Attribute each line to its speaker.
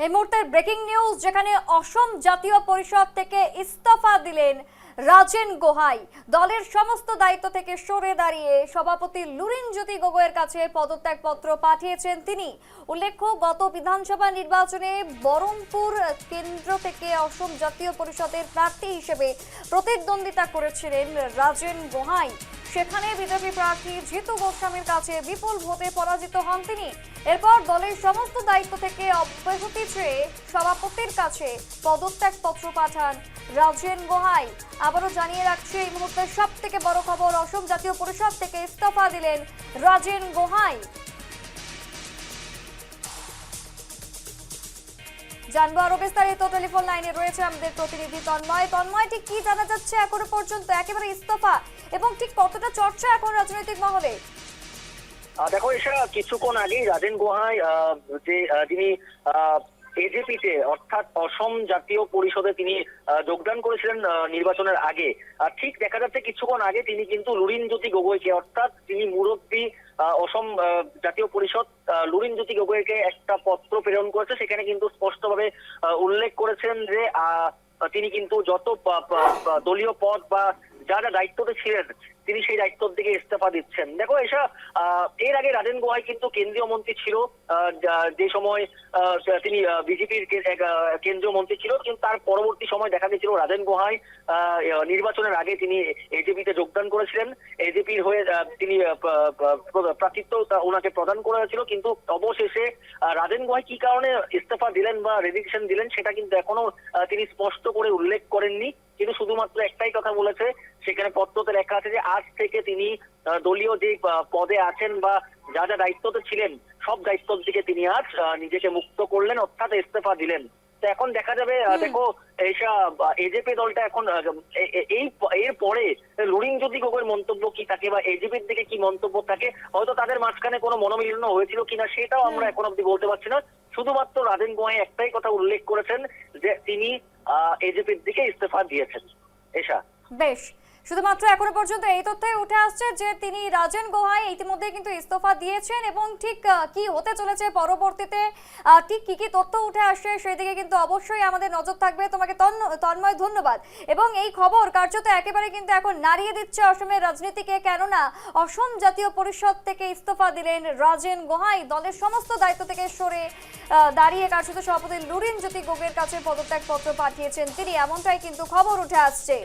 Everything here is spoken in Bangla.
Speaker 1: এই মুহূর্তের ব্রেকিং নিউজ, যেখানে অসম জাতীয় পরিষদ থেকে ইস্তফা দিলেন রাজেন গোহাই। দলের সমস্ত দায়িত্ব থেকে সরে দাঁড়িয়ে সভাপতি লুরিনজ্যোতি গগৈয়ের কাছে পদত্যাগপত্র পাঠিয়েছেন তিনি। উল্লেখ্য, গত বিধানসভা নির্বাচনে বহরমপুর কেন্দ্র থেকে অসম জাতীয় পরিষদের প্রার্থী হিসেবে প্রতিদ্বন্দ্বিতা করেছিলেন রাজেন গোহাই। সেখানে বিজেপি প্রার্থী জিতু গোস্বামীর কাছে বিপুল ভোটে পরাজিত হন তিনি। এরপর দলের সমস্ত দায়িত্ব থেকে অব্যাহতি চেয়ে সভাপতির কাছে পদত্যাগপত্র পাঠান রাজেন গোহাই। আবারও জানিয়ে রাখছি, এই মুহূর্তে সব থেকে বড় খবর, অসম জাতীয় পরিষদ থেকে ইস্তফা দিলেন রাজেন গোহাই। জানবো আরো বিস্তারিত। টেলিফোন লাইনে রয়েছে আমাদের প্রতিনিধি তন্ময়। তন্ময়, ঠিক কি জানা যাচ্ছে এখনো পর্যন্ত, একেবারে ইস্তফা এবং ঠিক কতটা চর্চা এখন রাজনৈতিক মহলে?
Speaker 2: দেখো, এছাড়া কিছুক্ষণ আগেই রাজেন গোহাই যিনি এজেপিতে অর্থাৎ অসম জাতীয় পরিষদে তিনি যোগদান করেছিলেন নির্বাচনের আগে। ঠিক দেখা যাচ্ছে কিছুক্ষণ আগে তিনি কিন্তু লুরিনজ্যোতি গগৈকে, অর্থাৎ তিনি মুরব্বী অসম জাতীয় পরিষদ লুরিনজ্যোতি গগৈকে একটা পত্র প্রেরণ করেছে। সেখানে কিন্তু স্পষ্টভাবে উল্লেখ করেছেন যে তিনি কিন্তু যত দলীয় পদ বা যা যা দায়িত্বতে ছিলেন তিনি সেই দায়িত্ব থেকে ইস্তফা দিচ্ছেন। দেখো, এর আগে রাজেন গোহাই কিন্তু কেন্দ্রীয় মন্ত্রী ছিল, যে সময় তিনি বিজেপির কেন্দ্রীয় মন্ত্রী ছিল, কিন্তু তার পরবর্তী সময় দেখা গেছিল রাজেন গোহাই নির্বাচনের আগে তিনি এজেপিতে যোগদান করেছিলেন। এজেপির হয়ে তিনি প্রার্থিত্ব ওনাকে প্রদান করা হয়েছিল, কিন্তু অবশেষে রাজেন গোহাই কি কারণে ইস্তফা দিলেন বা রেজিগনেশন দিলেন সেটা কিন্তু এখনো তিনি স্পষ্ট করে উল্লেখ করেননি। কিন্তু শুধুমাত্র একটাই কথা বলেছে, সেখানে পত্রতে লেখা আছে যে আজ থেকে তিনি দলীয় যে পদে আছেন বা যা যা দায়িত্বতে ছিলেন সব দায়িত্ব থেকে তিনি আজ নিজেকে মুক্ত করলেন, অর্থাৎ ইস্তফা দিলেন। তো এখন দেখা যাবে, দেখো এজেপি দলটা এখন এর পরে লুরিনজ্যোতি গগৈর মন্তব্য কি থাকে বা এজেপির দিকে কি মন্তব্য থাকে, হয়তো তাদের মাঝখানে কোনো মনোমালিন্য হয়েছিল কিনা সেটাও আমরা এখন অব্দি বলতে পারছি না। শুধুমাত্র রাজেন গোহাই একটাই কথা উল্লেখ করেছেন যে তিনি এজেপির দিকে ইস্তফা দিয়েছেন।
Speaker 1: বেশ, শুধুমাত্র এখনো পর্যন্ত এই তথ্যই উঠে আসছে যে তিনি রাজেন গোহাই ইতিমধ্যে কিন্তু ইস্তফা দিয়েছেন, এবং ঠিক কি হতে চলেছে পরবর্তীতে, ঠিক কি কি তথ্য উঠে আসছে সেই দিকে কিন্তু অবশ্যই আমাদের নজর থাকবে। তোমাকে তন্ময় ধন্যবাদ। এবং এই খবর কার্যত একেবারে কিন্তু এখন নাড়িয়ে দিচ্ছে অসমের রাজনীতিকে, কেননা অসম জাতীয় পরিষদ থেকে ইস্তফা দিলেন রাজেন গোহাই। দলের সমস্ত দায়িত্ব থেকে সরে দাঁড়িয়ে কার্যত সভাপতি লুরিনজ্যোতি গগৈয়ের কাছে পদত্যাগপত্র পাঠিয়েছেন তিনি, এমনটাই কিন্তু খবর উঠে আসছে।